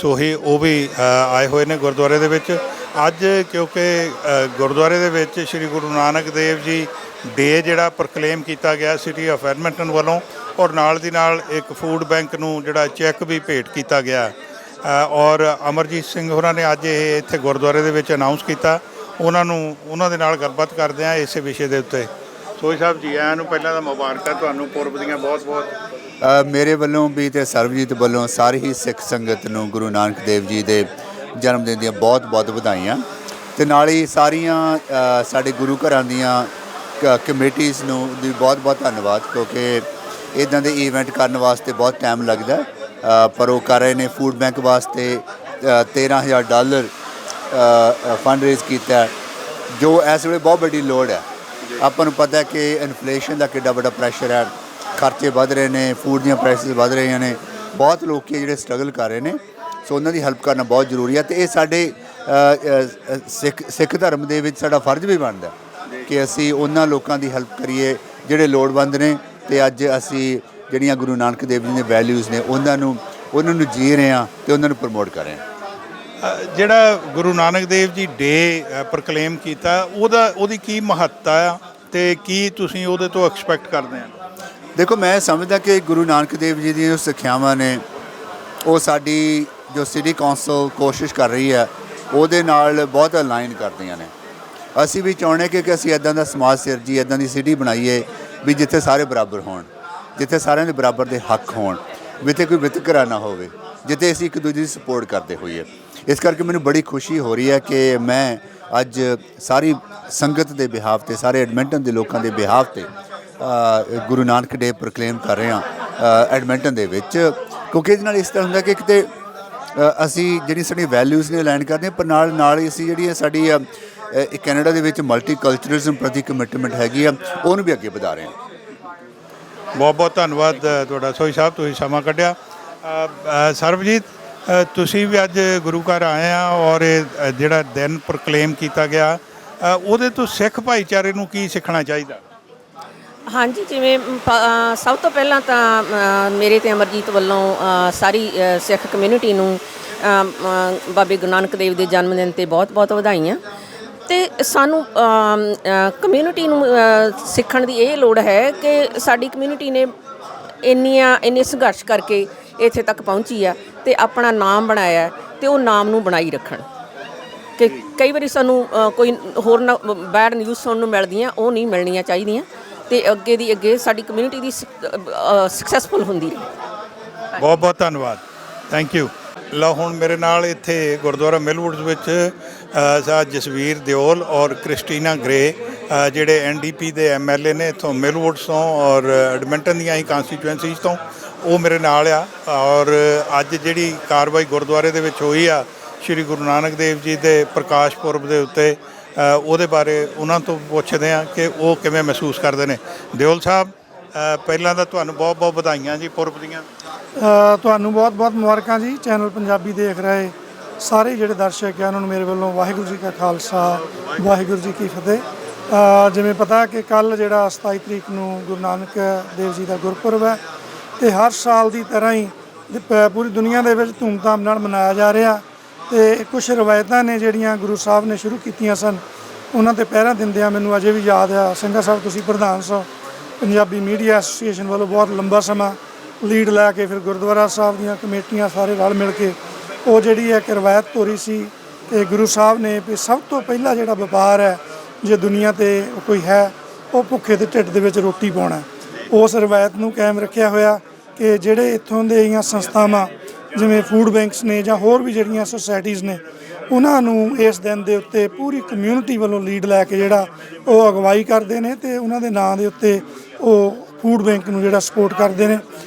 ਸੋਹੀ ਉਹ ਵੀ ਆਏ ਹੋਏ ਨੇ ਗੁਰਦੁਆਰੇ ਦੇ ਵਿੱਚ। ਅੱਜ ਕਿਉਂਕਿ ਗੁਰਦੁਆਰੇ ਦੇ ਵਿੱਚ ਸ਼੍ਰੀ ਗੁਰੂ ਨਾਨਕ ਦੇਵ ਜੀ ਡੇ ਜਿਹੜਾ ਪ੍ਰੋਕਲੇਮ ਕੀਤਾ ਗਿਆ ਸਿਟੀ ਆਫ ਐਡਮਿੰਟਨ ਵੱਲੋਂ, ਔਰ ਨਾਲ ਦੀ ਨਾਲ ਇੱਕ ਫੂਡ ਬੈਂਕ ਨੂੰ ਜਿਹੜਾ ਚੈੱਕ ਵੀ ਭੇਟ ਕੀਤਾ ਗਿਆ, ਔਰ ਅਮਰਜੀਤ ਸਿੰਘ ਹੋਰਾਂ ਨੇ ਅੱਜ ਇਹ ਇੱਥੇ ਗੁਰਦੁਆਰੇ ਦੇ ਵਿੱਚ ਅਨਾਊਂਸ ਕੀਤਾ। ਉਹਨਾਂ ਦੇ ਨਾਲ ਗੱਲਬਾਤ ਕਰਦੇ ਹਾਂ ਇਸੇ ਵਿਸ਼ੇ ਦੇ ਉੱਤੇ। ਸੋਹੀ ਸਾਹਿਬ ਜੀ ਆਇਆਂ ਨੂੰ ਪਹਿਲਾਂ ਤਾਂ ਮੁਬਾਰਕਾਂ ਤੁਹਾਨੂੰ, ਪੁਰਬ ਦੀਆਂ ਬਹੁਤ ਬਹੁਤ। ਮੇਰੇ ਵੱਲੋਂ ਵੀ ਅਤੇ ਸਰਬਜੀਤ ਵੱਲੋਂ ਸਾਰੀ ਹੀ ਸਿੱਖ ਸੰਗਤ ਨੂੰ ਗੁਰੂ ਨਾਨਕ ਦੇਵ ਜੀ ਦੇ ਜਨਮ ਦਿਨ ਦੀਆਂ ਬਹੁਤ ਬਹੁਤ ਵਧਾਈਆਂ, ਅਤੇ ਨਾਲ ਹੀ ਸਾਰੀਆਂ ਸਾਡੇ ਗੁਰੂ ਘਰਾਂ ਦੀਆਂ ਕਮੇਟੀਜ਼ ਨੂੰ ਵੀ ਬਹੁਤ ਬਹੁਤ ਧੰਨਵਾਦ, ਕਿਉਂਕਿ ਇੱਦਾਂ ਦੇ ਈਵੈਂਟ ਕਰਨ ਵਾਸਤੇ ਬਹੁਤ ਟਾਈਮ ਲੱਗਦਾ, ਪਰ ਉਹ ਕਰ ਰਹੇ ਨੇ। ਫੂਡ ਬੈਂਕ ਵਾਸਤੇ $13,000 ਫੰਡ ਰੇਜ਼ ਕੀਤਾ, ਜੋ ਇਸ ਵੇਲੇ ਬਹੁਤ ਵੱਡੀ ਲੋੜ ਹੈ। ਆਪਾਂ ਨੂੰ ਪਤਾ ਕਿ ਇਨਫਲੇਸ਼ਨ ਦਾ ਕਿੱਡਾ ਵੱਡਾ ਪ੍ਰੈਸ਼ਰ ਹੈ, ਖਰਚੇ ਵੱਧ ਰਹੇ ਨੇ, ਫੂਡ ਦੀਆਂ ਪ੍ਰਾਈਸਿਸ ਵੱਧ ਰਹੀਆਂ ਨੇ, ਬਹੁਤ ਲੋਕ ਜਿਹੜੇ ਸਟਰਗਲ ਕਰ ਰਹੇ ਨੇ, ਸੋ ਉਹਨਾਂ ਦੀ ਹੈਲਪ ਕਰਨਾ ਬਹੁਤ ਜ਼ਰੂਰੀ ਹੈ। ਅਤੇ ਇਹ ਸਾਡੇ ਸਿੱਖ ਧਰਮ ਦੇ ਵਿੱਚ ਸਾਡਾ ਫਰਜ਼ ਵੀ ਬਣਦਾ ਕਿ ਅਸੀਂ ਉਹਨਾਂ ਲੋਕਾਂ ਦੀ ਹੈਲਪ ਕਰੀਏ ਜਿਹੜੇ ਲੋੜਵੰਦ ਨੇ, ਅਤੇ ਅੱਜ ਅਸੀਂ ਜਿਹੜੀਆਂ ਗੁਰੂ ਨਾਨਕ ਦੇਵ ਜੀ ਦੀਆਂ ਵੈਲਿਊਜ਼ ਨੇ ਉਹਨਾਂ ਨੂੰ ਜੀ ਰਹੇ ਹਾਂ ਅਤੇ ਉਹਨਾਂ ਨੂੰ ਪ੍ਰਮੋਟ ਕਰ ਰਹੇ ਹਾਂ। ਜਿਹੜਾ ਗੁਰੂ ਨਾਨਕ ਦੇਵ ਜੀ ਡੇ ਪ੍ਰੋਕਲੇਮ ਕੀਤਾ ਉਹਦੀ ਕੀ ਮਹੱਤਤਾ ਆ ਅਤੇ ਕੀ ਤੁਸੀਂ ਉਹਦੇ ਤੋਂ ਐਕਸਪੈਕਟ ਕਰਦੇ ਆ? ਦੇਖੋ, ਮੈਂ ਸਮਝਦਾ ਕਿ ਗੁਰੂ ਨਾਨਕ ਦੇਵ ਜੀ ਦੀਆਂ ਜੋ ਸਿੱਖਿਆਵਾਂ ਨੇ ਉਹ ਸਾਡੀ ਜੋ ਸਿਟੀ ਕੌਂਸਲ ਕੋਸ਼ਿਸ਼ ਕਰ ਰਹੀ ਹੈ ਉਹਦੇ ਨਾਲ ਬਹੁਤ ਅਲਾਈਨ ਕਰਦੀਆਂ ਨੇ। ਅਸੀਂ ਵੀ ਚਾਹੁੰਦੇ ਕਿ ਅਸੀਂ ਇੱਦਾਂ ਦਾ ਸਮਾਜ ਸਿਰਜੀਏ, ਇੱਦਾਂ ਦੀ ਸਿਟੀ ਬਣਾਈਏ ਵੀ ਜਿੱਥੇ ਸਾਰੇ ਬਰਾਬਰ ਹੋਣ, ਜਿੱਥੇ ਸਾਰਿਆਂ ਦੇ ਬਰਾਬਰ ਦੇ ਹੱਕ ਹੋਣ, ਜਿੱਥੇ ਕੋਈ ਵਿਤਕਰਾ ਨਾ ਹੋਵੇ, ਜਿੱਥੇ ਅਸੀਂ ਇੱਕ ਦੂਜੇ ਦੀ ਸਪੋਰਟ ਕਰਦੇ ਹੋਈਏ। ਇਸ ਕਰਕੇ ਮੈਨੂੰ ਬੜੀ ਖੁਸ਼ੀ ਹੋ ਰਹੀ ਹੈ ਕਿ ਮੈਂ ਅੱਜ ਸਾਰੀ ਸੰਗਤ ਦੇ ਬਿਹਾਫ 'ਤੇ, ਸਾਰੇ ਐਡਮਿੰਟਨ ਦੇ ਲੋਕਾਂ ਦੇ ਬਿਹਾਫ 'ਤੇ ਗੁਰੂ ਨਾਨਕ ਡੇ ਪ੍ਰੋਕਲੇਮ ਕਰ ਰਹੇ ਹਾਂ ਐਡਮਿੰਟਨ ਦੇ ਵਿੱਚ, ਕਿਉਂਕਿ ਇਹਦੇ ਨਾਲ ਇਸ ਤਰ੍ਹਾਂ ਹੁੰਦਾ ਕਿ ਕਿਤੇ ਅਸੀਂ ਜਿਹੜੀ ਸਾਡੀ ਵੈਲਿਊਜ਼ ਨੇ ਲੈਣ ਕਰਦੇ ਹਾਂ, ਪਰ ਨਾਲ ਹੀ ਅਸੀਂ ਜਿਹੜੀ ਸਾਡੀ ਕੈਨੇਡਾ ਦੇ ਵਿੱਚ ਮਲਟੀ ਕਲਚਰਲਿਜ਼ਮ ਪ੍ਰਤੀ ਕਮਿਟਮੈਂਟ ਹੈਗੀ ਆ, ਉਹਨੂੰ ਵੀ ਅੱਗੇ ਵਧਾ ਰਹੇ ਹਾਂ। ਬਹੁਤ ਬਹੁਤ ਧੰਨਵਾਦ ਤੁਹਾਡਾ ਸੋਹੀ ਸਾਹਿਬ, ਤੁਸੀਂ ਸਮਾਂ ਕੱਢਿਆ। ਸਰਬਜੀਤ, ਤੁਸੀਂ ਵੀ ਅੱਜ ਗੁਰੂ ਘਰ ਆਏ ਆ ਔਰ ਇਹ ਜਿਹੜਾ ਦਿਨ ਪ੍ਰੋਕਲੇਮ ਕੀਤਾ ਗਿਆ ਉਹਦੇ ਤੋਂ ਸਿੱਖ ਭਾਈਚਾਰੇ ਨੂੰ ਕੀ ਸਿੱਖਣਾ ਚਾਹੀਦਾ? ਹਾਂਜੀ, ਜਿਵੇਂ ਸਭ ਤੋਂ ਪਹਿਲਾਂ ਤਾਂ ਮੇਰੇ ਅਤੇ ਅਮਰਜੀਤ ਵੱਲੋਂ ਸਾਰੀ ਸਿੱਖ ਕਮਿਊਨਿਟੀ ਨੂੰ ਬਾਬੇ ਗੁਰੂ ਨਾਨਕ ਦੇਵ ਦੇ ਜਨਮ ਦਿਨ 'ਤੇ ਬਹੁਤ ਬਹੁਤ ਵਧਾਈਆਂ। ਅਤੇ ਸਾਨੂੰ ਕਮਿਊਨਿਟੀ ਨੂੰ ਸਿੱਖਣ ਦੀ ਇਹ ਲੋੜ ਹੈ ਕਿ ਸਾਡੀ ਕਮਿਊਨਿਟੀ ਨੇ ਇੰਨੇ ਸੰਘਰਸ਼ ਕਰਕੇ ਇੱਥੇ ਤੱਕ ਪਹੁੰਚੀ ਆ ਅਤੇ ਆਪਣਾ ਨਾਮ ਬਣਾਇਆ, ਅਤੇ ਉਹ ਨਾਮ ਨੂੰ ਬਣਾਈ ਰੱਖਣ। ਕਿ ਕਈ ਵਾਰੀ ਸਾਨੂੰ ਕੋਈ ਹੋਰ ਨਾ ਬੈਡ ਨਿਊਜ਼ ਸੁਣਨ ਨੂੰ ਮਿਲਦੀਆਂ, ਉਹ ਨਹੀਂ ਮਿਲਣੀਆਂ ਚਾਹੀਦੀਆਂ, ਅਤੇ ਅੱਗੇ ਦੀ ਅੱਗੇ ਸਾਡੀ ਕਮਿਊਨਿਟੀ ਦੀ ਸਕਸੈਸਫੁਲ ਹੁੰਦੀ ਰਹੇ। ਬਹੁਤ ਬਹੁਤ ਧੰਨਵਾਦ, ਥੈਂਕ ਯੂ। ਲਓ, ਹੁਣ ਮੇਰੇ ਨਾਲ ਇੱਥੇ ਗੁਰਦੁਆਰਾ ਮਿਲਵੁੱਡਸ ਵਿੱਚ ਜਸਵੀਰ ਦਿਓਲ ਔਰ ਕ੍ਰਿਸਟੀਨਾ ਗਰੇ ਜਿਹੜੇ NDP ਦੇ MLA ਨੇ ਇੱਥੋਂ ਮਿਲਵੁੱਡਸ ਤੋਂ ਔਰ ਐਡਮਿੰਟਨ ਦੀਆਂ ਹੀ ਕਾਂਸਟੀਚੁਐਂਸੀਜ਼ ਤੋਂ, ਉਹ ਮੇਰੇ ਨਾਲ ਆ। ਔਰ ਅੱਜ ਜਿਹੜੀ ਕਾਰਵਾਈ ਗੁਰਦੁਆਰੇ ਦੇ ਵਿੱਚ ਹੋਈ ਆ ਸ਼੍ਰੀ ਗੁਰੂ ਨਾਨਕ ਦੇਵ ਜੀ ਦੇ ਪ੍ਰਕਾਸ਼ ਪੁਰਬ ਦੇ ਉੱਤੇ, ਉਹਦੇ ਬਾਰੇ ਉਹਨਾਂ ਤੋਂ ਪੁੱਛਦੇ ਹਾਂ ਕਿ ਉਹ ਕਿਵੇਂ ਮਹਿਸੂਸ ਕਰਦੇ ਨੇ। ਦਿਓਲ ਸਾਹਿਬ, ਪਹਿਲਾਂ ਤਾਂ ਤੁਹਾਨੂੰ ਬਹੁਤ ਬਹੁਤ ਵਧਾਈਆਂ ਜੀ ਪੁਰਬ ਦੀਆਂ। ਤੁਹਾਨੂੰ ਬਹੁਤ ਬਹੁਤ ਮੁਬਾਰਕਾਂ ਜੀ। ਚੈਨਲ ਪੰਜਾਬੀ ਦੇਖ ਰਹੇ ਸਾਰੇ ਜਿਹੜੇ ਦਰਸ਼ਕ ਆ ਉਹਨਾਂ ਨੂੰ ਮੇਰੇ ਵੱਲੋਂ ਵਾਹਿਗੁਰੂ ਜੀ ਕਾ ਖਾਲਸਾ, ਵਾਹਿਗੁਰੂ ਜੀ ਕੀ ਫਤਿਹ। ਜਿਵੇਂ ਪਤਾ ਕਿ ਕੱਲ੍ਹ ਜਿਹੜਾ 27 ਤਰੀਕ ਨੂੰ ਗੁਰੂ ਨਾਨਕ ਦੇਵ ਜੀ ਦਾ ਗੁਰਪੁਰਬ ਹੈ, ਅਤੇ ਹਰ ਸਾਲ ਦੀ ਤਰ੍ਹਾਂ ਹੀ ਪੂਰੀ ਦੁਨੀਆ ਦੇ ਵਿੱਚ ਧੂਮਧਾਮ ਨਾਲ ਮਨਾਇਆ ਜਾ ਰਿਹਾ। ਤੇ ਕੁਝ ਰਵਾਇਤਾਂ ਨੇ ਜਿਹੜੀਆਂ ਗੁਰੂ ਸਾਹਿਬ ਨੇ ਸ਼ੁਰੂ ਕੀਤੀਆਂ ਸਨ, ਉਹਨਾਂ 'ਤੇ ਪਹਿਰਾ ਦਿੰਦਿਆਂ ਮੈਨੂੰ ਅਜੇ ਵੀ ਯਾਦ ਆ, ਸਿੰਘਾ ਸਾਹਿਬ ਤੁਸੀਂ ਪ੍ਰਧਾਨ ਸੋ ਪੰਜਾਬੀ ਮੀਡੀਆ ਐਸੋਸੀਏਸ਼ਨ ਵੱਲੋਂ ਬਹੁਤ ਲੰਬਾ ਸਮਾਂ ਲੀਡ ਲੈ ਕੇ, ਫਿਰ ਗੁਰਦੁਆਰਾ ਸਾਹਿਬ ਦੀਆਂ ਕਮੇਟੀਆਂ ਸਾਰੇ ਰਲ ਮਿਲ ਕੇ ਉਹ ਜਿਹੜੀ ਇੱਕ ਰਵਾਇਤ ਤੋਰੀ ਸੀ ਕਿ ਗੁਰੂ ਸਾਹਿਬ ਨੇ ਵੀ ਸਭ ਤੋਂ ਪਹਿਲਾ ਜਿਹੜਾ ਵਪਾਰ ਹੈ ਜੇ ਦੁਨੀਆ 'ਤੇ ਕੋਈ ਹੈ, ਉਹ ਭੁੱਖੇ ਦੇ ਢਿੱਡ ਦੇ ਵਿੱਚ ਰੋਟੀ ਪਾਉਣਾ। ਉਸ ਰਵਾਇਤ ਨੂੰ ਕਾਇਮ ਰੱਖਿਆ ਹੋਇਆ ਕਿ ਜਿਹੜੇ ਇੱਥੋਂ ਦੀਆਂ ਸੰਸਥਾਵਾਂ ਜਿਵੇਂ ਫੂਡ ਬੈਂਕਸ ਨੇ ਜਾਂ ਹੋਰ ਵੀ ਜਿਹੜੀਆਂ ਸੁਸਾਇਟੀਜ਼ ਨੇ, ਉਹਨਾਂ ਨੂੰ ਇਸ ਦਿਨ ਦੇ ਉੱਤੇ ਪੂਰੀ ਕਮਿਊਨਿਟੀ ਵੱਲੋਂ ਲੀਡ ਲੈ ਕੇ ਜਿਹੜਾ ਉਹ ਅਗਵਾਈ ਕਰਦੇ ਨੇ ਤੇ ਉਹਨਾਂ ਦੇ ਨਾਂ ਦੇ ਉੱਤੇ ਉਹ ਫੂਡ ਬੈਂਕ ਨੂੰ ਜਿਹੜਾ ਸਪੋਰਟ ਕਰਦੇ ਨੇ।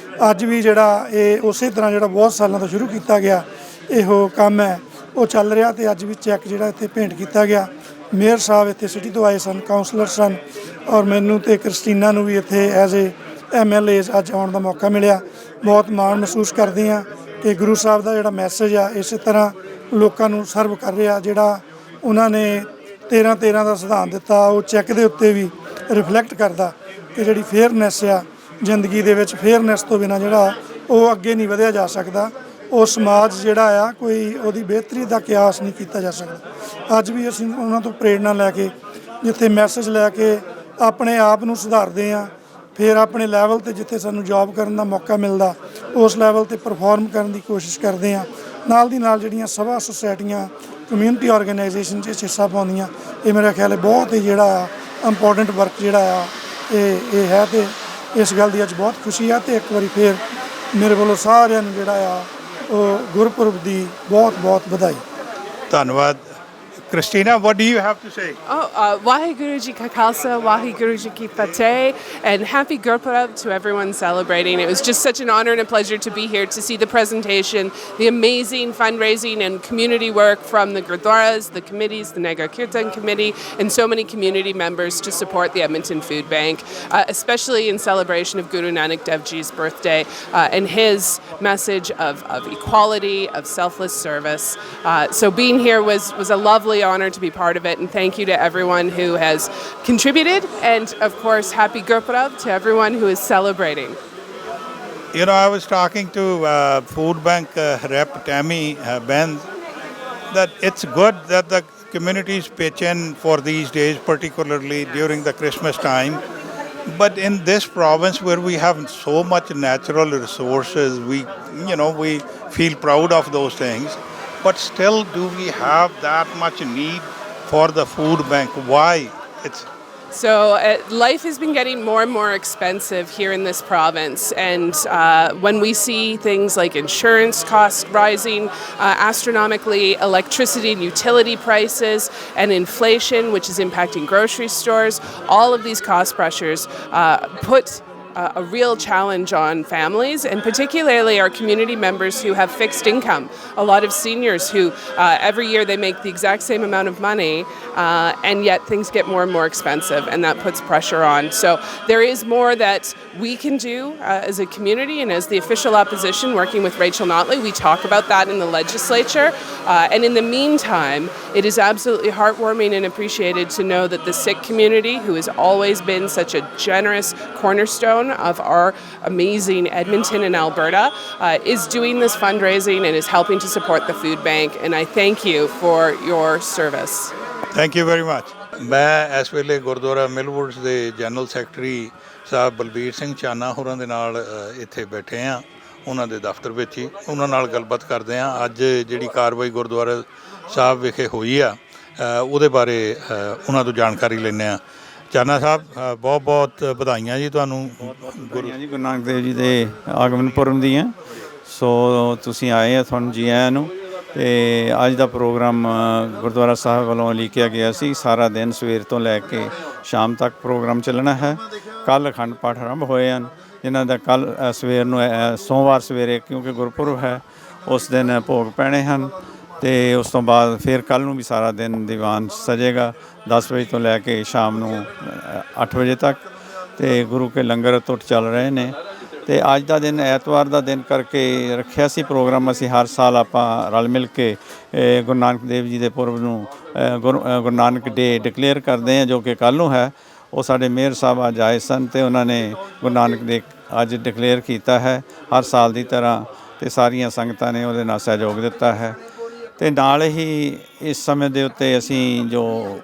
ਅੱਜ ਵੀ ਜਿਹੜਾ ਇਹ ਉਸੇ ਤਰ੍ਹਾਂ ਜਿਹੜਾ ਬਹੁਤ ਸਾਲਾਂ ਤੋਂ ਸ਼ੁਰੂ ਕੀਤਾ ਗਿਆ ਇਹੋ ਕੰਮ ਹੈ ਉਹ ਚੱਲ ਰਿਹਾ ਤੇ ਅੱਜ ਵੀ ਚੈੱਕ ਜਿਹੜਾ ਇੱਥੇ ਭੇਂਟ ਕੀਤਾ ਗਿਆ। ਮੇਅਰ ਸਾਹਿਬ ਇੱਥੇ ਸਿਟੀ ਤੋਂ ਆਏ ਸਨ, ਕਾਉਂਸਲਰ ਸਨ, ਔਰ ਮੈਨੂੰ ਤੇ ਕ੍ਰਿਸਟੀਨਾ ਨੂੰ ਵੀ ਇੱਥੇ ਐਜ਼ ਏ MLAs ਅੱਜ ਆਉਣ ਦਾ ਮੌਕਾ ਮਿਲਿਆ। ਬਹੁਤ ਮਾਣ ਮਹਿਸੂਸ ਕਰਦੇ ਹਾਂ ਕਿ ਗੁਰੂ ਸਾਹਿਬ ਦਾ ਜਿਹੜਾ ਮੈਸੇਜ ਆ ਇਸੇ ਤਰ੍ਹਾਂ ਲੋਕਾਂ ਨੂੰ ਸਰਵ ਕਰ ਰਿਹਾ। ਜਿਹੜਾ ਉਹਨਾਂ ਨੇ 13-13 ਦਾ ਸਿਧਾਂਤ ਦਿੱਤਾ ਉਹ ਚੈੱਕ ਦੇ ਉੱਤੇ ਵੀ ਰਿਫਲੈਕਟ ਕਰਦਾ ਕਿ ਜਿਹੜੀ ਫੇਅਰਨੈਸ ਆ ਜ਼ਿੰਦਗੀ ਦੇ ਵਿੱਚ, ਫੇਅਰਨੈਸ ਤੋਂ ਬਿਨਾਂ ਜਿਹੜਾ ਉਹ ਅੱਗੇ ਨਹੀਂ ਵਧਿਆ ਜਾ ਸਕਦਾ। ਉਹ ਸਮਾਜ ਜਿਹੜਾ ਆ ਕੋਈ ਉਹਦੀ ਬਿਹਤਰੀ ਦਾ ਕਿਆਸ ਨਹੀਂ ਕੀਤਾ ਜਾ ਸਕਦਾ। ਅੱਜ ਵੀ ਅਸੀਂ ਉਹਨਾਂ ਤੋਂ ਪ੍ਰੇਰਨਾ ਲੈ ਕੇ ਜਿੱਥੇ ਮੈਸੇਜ ਲੈ ਕੇ ਆਪਣੇ ਆਪ ਨੂੰ ਸੁਧਾਰਦੇ ਹਾਂ, ਫਿਰ ਆਪਣੇ ਲੈਵਲ 'ਤੇ ਜਿੱਥੇ ਸਾਨੂੰ ਜੌਬ ਕਰਨ ਦਾ ਮੌਕਾ ਮਿਲਦਾ ਉਸ ਲੈਵਲ 'ਤੇ ਪਰਫੋਰਮ ਕਰਨ ਦੀ ਕੋਸ਼ਿਸ਼ ਕਰਦੇ ਹਾਂ। ਨਾਲ ਦੀ ਨਾਲ ਜਿਹੜੀਆਂ ਸਭਾ ਸੁਸਾਇਟੀਆਂ ਕਮਿਊਨਿਟੀ ਆਰਗੇਨਾਈਜੇਸ਼ਨ 'ਚ ਹਿੱਸਾ ਪਾਉਂਦੀਆਂ, ਇਹ ਮੇਰਾ ਖਿਆਲ ਹੈ ਬਹੁਤ ਹੀ ਜਿਹੜਾ ਇੰਪੋਰਟੈਂਟ ਵਰਕ ਜਿਹੜਾ ਆ ਇਹ ਹੈ ਤੇ ਇਸ ਗੱਲ ਦੀ ਅੱਜ ਬਹੁਤ ਖੁਸ਼ੀ ਆ। ਤੇ ਇੱਕ ਵਾਰੀ ਫਿਰ ਮੇਰੇ ਵੱਲੋਂ ਸਾਰਿਆਂ ਨੂੰ ਜਿਹੜਾ ਆ ਉਹ ਗੁਰਪੁਰਬ ਦੀ ਬਹੁਤ ਬਹੁਤ ਵਧਾਈ। ਧੰਨਵਾਦ। Christina, what do you have to say? Waheguru Ji Ka Khalsa, Waheguru Ji Ki Fateh, and happy Gurpurab to everyone celebrating. It was just such an honor and a pleasure to be here to see the presentation, the amazing fundraising and community work from the Gurdwaras, the committees, the Nagar Kirtan Committee, and so many community members to support the Edmonton Food Bank, especially in celebration of Guru Nanak Dev Ji's birthday and his message of equality, of selfless service. So being here was a lovely honor to be part of it, and thank you to everyone who has contributed, and of course happy Gurpurab to everyone who is celebrating. You know, I was talking to food bank rep Tammy Benz that it's good that the communities pitch in for these days, particularly during the Christmas time. But in this province where we have so much natural resources, we feel proud of those things. But still, do we have that much need for the food bank? Why? So life has been getting more and more expensive here in this province, and when we see things like insurance costs rising astronomically, electricity and utility prices, and inflation, which is impacting grocery stores, all of these cost pressures put a real challenge on families, and particularly our community members who have fixed income. A lot of seniors who every year they make the exact same amount of money, and yet things get more and more expensive, and that puts pressure on. So there is more that we can do as a community, and as the official opposition working with Rachel Notley, we talk about that in the legislature. And in the meantime, it is absolutely heartwarming and appreciated to know that the Sikh community, who has always been such a generous cornerstone of our amazing Edmonton and Alberta, is doing this fundraising and is helping to support the food bank, and I thank you for your service. Thank you very much. ਮੈਂ ਇਸ ਵੇਲੇ ਗੁਰਦੁਆਰਾ ਮਿਲਵੁੱਡਸ ਦੇ ਜਨਰਲ ਸੈਕਟਰੀ ਸਾਹਿਬ ਬਲਬੀਰ ਸਿੰਘ ਚਾਨਾ ਹੋਰਾਂ ਦੇ ਨਾਲ ਇੱਥੇ ਬੈਠੇ ਹਾਂ, ਉਹਨਾਂ ਦੇ ਦਫ਼ਤਰ ਵਿੱਚ ਹੀ ਉਹਨਾਂ ਨਾਲ ਗੱਲਬਾਤ ਕਰਦੇ ਹਾਂ। ਅੱਜ ਜਿਹੜੀ ਕਾਰਵਾਈ ਗੁਰਦੁਆਰਾ ਸਾਹਿਬ ਵਿਖੇ ਹੋਈ ਆ ਉਹਦੇ ਬਾਰੇ ਉਹਨਾਂ ਤੋਂ ਜਾਣਕਾਰੀ ਲੈਂਦੇ ਹਾਂ। ਚਾਨਾ ਸਾਹਿਬ, ਬਹੁਤ ਬਹੁਤ ਵਧਾਈਆਂ ਜੀ ਤੁਹਾਨੂੰ ਗੁਰੂ ਨਾਨਕ ਦੇਵ ਜੀ ਦੇ ਆਗਮਨ ਪੁਰਬ ਦੀਆਂ। ਸੋ ਤੁਸੀਂ ਆਏ ਆ, ਤੁਹਾਨੂੰ ਜੀ ਆਇਆਂ ਨੂੰ। ਅਤੇ ਅੱਜ ਦਾ ਪ੍ਰੋਗਰਾਮ ਗੁਰਦੁਆਰਾ ਸਾਹਿਬ ਵੱਲੋਂ ਲਿਖਿਆ ਗਿਆ ਸੀ। ਸਾਰਾ ਦਿਨ ਸਵੇਰ ਤੋਂ ਲੈ ਕੇ ਸ਼ਾਮ ਤੱਕ ਪ੍ਰੋਗਰਾਮ ਚੱਲਣਾ ਹੈ। ਕੱਲ੍ਹ ਅਖੰਡ ਪਾਠ ਆਰੰਭ ਹੋਏ ਹਨ, ਜਿਨ੍ਹਾਂ ਦਾ ਕੱਲ੍ਹ ਸਵੇਰ ਨੂੰ ਸੋਮਵਾਰ ਸਵੇਰੇ, ਕਿਉਂਕਿ ਗੁਰਪੁਰਬ ਹੈ, ਉਸ ਦਿਨ ਭੋਗ ਪੈਣੇ ਹਨ। ਅਤੇ ਉਸ ਤੋਂ ਬਾਅਦ ਫਿਰ ਕੱਲ੍ਹ ਨੂੰ ਵੀ ਸਾਰਾ ਦਿਨ ਦੀਵਾਨ ਸਜੇਗਾ 10 ਵਜੇ ਤੋਂ ਲੈ ਕੇ ਸ਼ਾਮ ਨੂੰ 8 ਵਜੇ ਤੱਕ। ਅਤੇ ਗੁਰੂ ਕੇ ਲੰਗਰ ਟੁੱਟ ਚੱਲ ਰਹੇ ਨੇ। ਅਤੇ ਅੱਜ ਦਾ ਦਿਨ ਐਤਵਾਰ ਦਾ ਦਿਨ ਕਰਕੇ ਰੱਖਿਆ ਸੀ ਪ੍ਰੋਗਰਾਮ। ਅਸੀਂ ਹਰ ਸਾਲ ਆਪਾਂ ਰਲ ਮਿਲ ਕੇ ਗੁਰੂ ਨਾਨਕ ਦੇਵ ਜੀ ਦੇ ਪੁਰਬ ਨੂੰ ਗੁਰੂ ਨਾਨਕ ਡੇ ਡਿਕਲੇਅਰ ਕਰਦੇ ਹਾਂ, ਜੋ ਕਿ ਕੱਲ੍ਹ ਨੂੰ ਹੈ। ਉਹ ਸਾਡੇ ਮੇਅਰ ਸਾਹਿਬ ਅੱਜ ਆਏ ਸਨ ਅਤੇ ਉਹਨਾਂ ਨੇ ਗੁਰੂ ਨਾਨਕ ਡੇ ਅੱਜ ਡਿਕਲੇਅਰ ਕੀਤਾ ਹੈ ਹਰ ਸਾਲ ਦੀ ਤਰ੍ਹਾਂ, ਅਤੇ ਸਾਰੀਆਂ ਸੰਗਤਾਂ ਨੇ ਉਹਦੇ ਨਾਲ ਸਹਿਯੋਗ ਦਿੱਤਾ ਹੈ। ਅਤੇ ਨਾਲ ਹੀ ਇਸ ਸਮੇਂ ਦੇ ਉੱਤੇ ਅਸੀਂ ਜੋ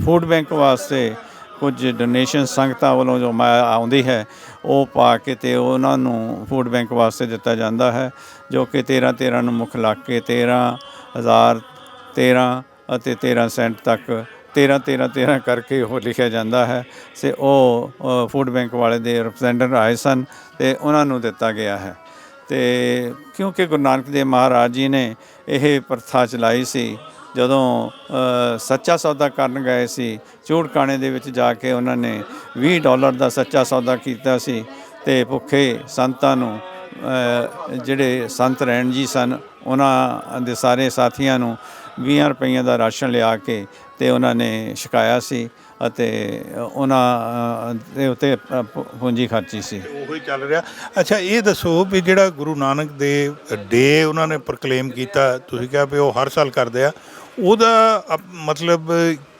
ਫੂਡ ਬੈਂਕ ਵਾਸਤੇ ਕੁਝ ਡੋਨੇਸ਼ਨ ਸੰਗਤਾਂ ਵੱਲੋਂ ਜੋ ਆਉਂਦੀ ਹੈ ਉਹ ਪਾ ਕੇ ਅਤੇ ਉਹਨਾਂ ਨੂੰ ਫੂਡ ਬੈਂਕ ਵਾਸਤੇ ਦਿੱਤਾ ਜਾਂਦਾ ਹੈ, ਜੋ ਕਿ 13 ਨੂੰ ਮੁੱਖ ਲੱਗ ਕੇ 13,013 ਅਤੇ 13 ਸੈਂਟ ਤੱਕ 13 ਕਰਕੇ ਉਹ ਲਿਖਿਆ ਜਾਂਦਾ ਹੈ। ਅਤੇ ਉਹ ਫੂਡ ਬੈਂਕ ਵਾਲੇ ਦੇ ਰਿਪਰੈਜ਼ੈਂਟੇਟਿਵ ਆਏ ਸਨ ਅਤੇ ਉਹਨਾਂ ਨੂੰ ਦਿੱਤਾ ਗਿਆ ਹੈ। ਅਤੇ ਕਿਉਂਕਿ ਗੁਰੂ ਨਾਨਕ ਦੇਵ ਮਹਾਰਾਜ ਜੀ ਨੇ ਇਹ ਪ੍ਰਥਾ ਚਲਾਈ ਸੀ, ਜਦੋਂ ਸੱਚਾ ਸੌਦਾ ਕਰਨ ਗਏ ਸੀ ਚੂੜਕਾਣੇ ਦੇ ਵਿੱਚ ਜਾ ਕੇ ਉਹਨਾਂ ਨੇ $20 ਦਾ ਸੱਚਾ ਸੌਦਾ ਕੀਤਾ ਸੀ, ਅਤੇ ਭੁੱਖੇ ਸੰਤਾਂ ਨੂੰ ਜਿਹੜੇ ਸੰਤ ਰੈਣ ਜੀ ਸਨ ਉਹਨਾਂ ਦੇ ਸਾਰੇ ਸਾਥੀਆਂ ਨੂੰ 20 ਰੁਪਈਆਂ ਦਾ ਰਾਸ਼ਨ ਲਿਆ ਕੇ ਅਤੇ ਉਹਨਾਂ ਨੇ ਛਕਾਇਆ ਸੀ ਅਤੇ ਉਹਨਾਂ ਦੇ ਉੱਤੇ ਪੂੰਜੀ ਖਰਚੀ ਸੀ। ਉਹੀ ਚੱਲ ਰਿਹਾ। ਅੱਛਾ, ਇਹ ਦੱਸੋ ਵੀ ਜਿਹੜਾ ਗੁਰੂ ਨਾਨਕ ਦੇਵ ਡੇ ਉਹਨਾਂ ਨੇ ਪ੍ਰੋਕਲੇਮ ਕੀਤਾ, ਤੁਸੀਂ ਕਿਹਾ ਵੀ ਉਹ ਹਰ ਸਾਲ ਕਰਦੇ ਆ, ਉਹਦਾ ਮਤਲਬ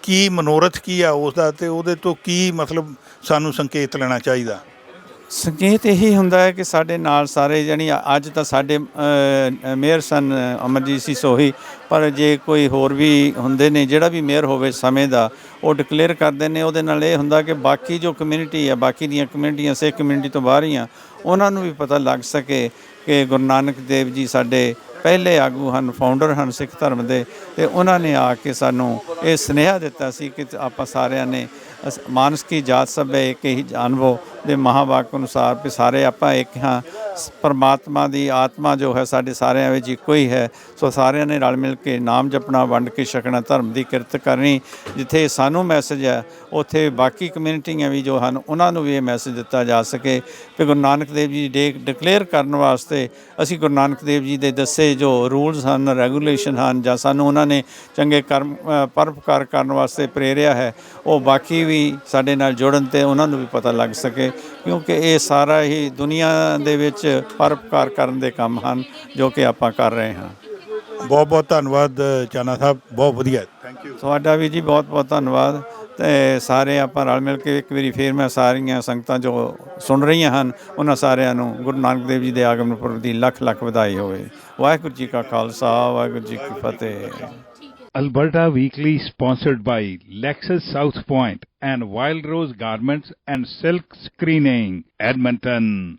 ਕੀ ਮਨੋਰਥ ਕੀ ਆ ਉਸਦਾ, ਅਤੇ ਉਹਦੇ ਤੋਂ ਕੀ ਮਤਲਬ ਸਾਨੂੰ ਸੰਕੇਤ ਲੈਣਾ ਚਾਹੀਦਾ? ਸੰਕੇਤ ਇਹੀ ਹੁੰਦਾ ਹੈ ਕਿ ਸਾਡੇ ਨਾਲ ਸਾਰੇ ਜਾਣੀ ਅੱਜ ਤਾਂ ਸਾਡੇ ਮੇਅਰ ਸਨ ਅਮਰਜੀਤ ਸਿੰਘ ਸੋਹੀ, ਪਰ ਜੇ ਕੋਈ ਹੋਰ ਵੀ ਹੁੰਦੇ ਨੇ, ਜਿਹੜਾ ਵੀ ਮੇਅਰ ਹੋਵੇ ਸਮੇਂ ਦਾ, ਉਹ ਡਿਕਲੇਅਰ ਕਰਦੇ ਨੇ। ਉਹਦੇ ਨਾਲ ਇਹ ਹੁੰਦਾ ਕਿ ਬਾਕੀ ਜੋ ਕਮਿਊਨਿਟੀ ਹੈ, ਬਾਕੀ ਦੀਆਂ ਕਮਿਊਨਿਟੀਆਂ ਸਿੱਖ ਕਮਿਊਨਿਟੀ ਤੋਂ ਬਾਹਰ ਹੀ ਆ, ਉਹਨਾਂ ਨੂੰ ਵੀ ਪਤਾ ਲੱਗ ਸਕੇ ਕਿ ਗੁਰੂ ਨਾਨਕ ਦੇਵ ਜੀ ਸਾਡੇ ਪਹਿਲੇ ਆਗੂ ਹਨ, ਫਾਊਂਡਰ ਹਨ ਸਿੱਖ ਧਰਮ ਦੇ, ਅਤੇ ਉਹਨਾਂ ਨੇ ਆ ਕੇ ਸਾਨੂੰ ਇਹ ਸੁਨੇਹਾ ਦਿੱਤਾ ਸੀ ਕਿ ਆਪਾਂ ਸਾਰਿਆਂ ਨੇ ਮਾਨਸ ਕੀ ਜਾਤ ਸਭ ਹੈ ਇੱਕ ਹੀ ਜਾਨਵੋ ਦੇ ਮਹਾਂਵਾਕ ਅਨੁਸਾਰ ਵੀ ਸਾਰੇ ਆਪਾਂ ਇੱਕ ਹਾਂ। ਪਰਮਾਤਮਾ ਦੀ ਆਤਮਾ ਜੋ ਹੈ ਸਾਡੇ ਸਾਰਿਆਂ ਵਿੱਚ ਇੱਕੋ ਹੀ ਹੈ। ਸੋ ਸਾਰਿਆਂ ਨੇ ਰਲ ਮਿਲ ਕੇ ਨਾਮ ਜਪਣਾ, ਵੰਡ ਕੇ ਛਕਣਾ, ਧਰਮ ਦੀ ਕਿਰਤ ਕਰਨੀ। ਜਿੱਥੇ ਸਾਨੂੰ ਮੈਸੇਜ ਹੈ ਉੱਥੇ ਬਾਕੀ ਕਮਿਊਨਿਟੀਆਂ ਵੀ ਜੋ ਹਨ ਉਹਨਾਂ ਨੂੰ ਵੀ ਇਹ ਮੈਸੇਜ ਦਿੱਤਾ ਜਾ ਸਕੇ ਕਿ ਗੁਰੂ ਨਾਨਕ ਦੇਵ ਜੀ ਡੇ ਡਿਕਲੇਅਰ ਕਰਨ ਵਾਸਤੇ ਅਸੀਂ ਗੁਰੂ ਨਾਨਕ ਦੇਵ ਜੀ ਦੇ ਦੱਸੇ ਜੋ ਰੂਲਸ ਹਨ, ਰੈਗੂਲੇਸ਼ਨ ਹਨ, ਜਾਂ ਸਾਨੂੰ ਉਹਨਾਂ ਨੇ ਚੰਗੇ ਕਰਮ ਪਰਉਪਕਾਰ ਕਰਨ ਵਾਸਤੇ ਪ੍ਰੇਰਿਆ ਹੈ, ਉਹ ਬਾਕੀ ਵੀ ਸਾਡੇ ਨਾਲ ਜੁੜਨ ਅਤੇ ਉਹਨਾਂ ਨੂੰ ਵੀ ਪਤਾ ਲੱਗ ਸਕੇ, ਕਿਉਂਕਿ ਇਹ ਸਾਰਾ ਹੀ ਦੁਨੀਆ ਦੇ ਵਿੱਚ ਪਰਉਪਕਾਰ ਕਰਨ ਦੇ ਕੰਮ ਹਨ ਜੋ ਕਿ ਆਪਾਂ ਕਰ ਰਹੇ ਹਾਂ। ਬਹੁਤ ਬਹੁਤ ਧੰਨਵਾਦ ਚਾਨਾ ਸਾਹਿਬ, ਬਹੁਤ ਵਧੀਆ, ਥੈਂਕ ਯੂ। ਤੁਹਾਡਾ ਵੀ ਜੀ ਬਹੁਤ ਬਹੁਤ ਧੰਨਵਾਦ। ਅਤੇ ਸਾਰੇ ਆਪਾਂ ਰਲ ਮਿਲ ਕੇ ਇੱਕ ਵਾਰੀ ਫੇਰ ਮੈਂ ਸਾਰੀਆਂ ਸੰਗਤਾਂ ਜੋ ਸੁਣ ਰਹੀਆਂ ਹਨ ਉਹਨਾਂ ਸਾਰਿਆਂ ਨੂੰ ਗੁਰੂ ਨਾਨਕ ਦੇਵ ਜੀ ਦੇ ਆਗਮਨ ਪੁਰਬ ਦੀ ਲੱਖ ਲੱਖ ਵਧਾਈ ਹੋਵੇ। ਵਾਹਿਗੁਰੂ ਜੀ ਕਾ ਖਾਲਸਾ, ਵਾਹਿਗੁਰੂ ਜੀ ਕੀ ਫਤਿਹ। Alberta Weekly sponsored by Lexus South Point and Wild Rose Garments and Silk Screening, Edmonton.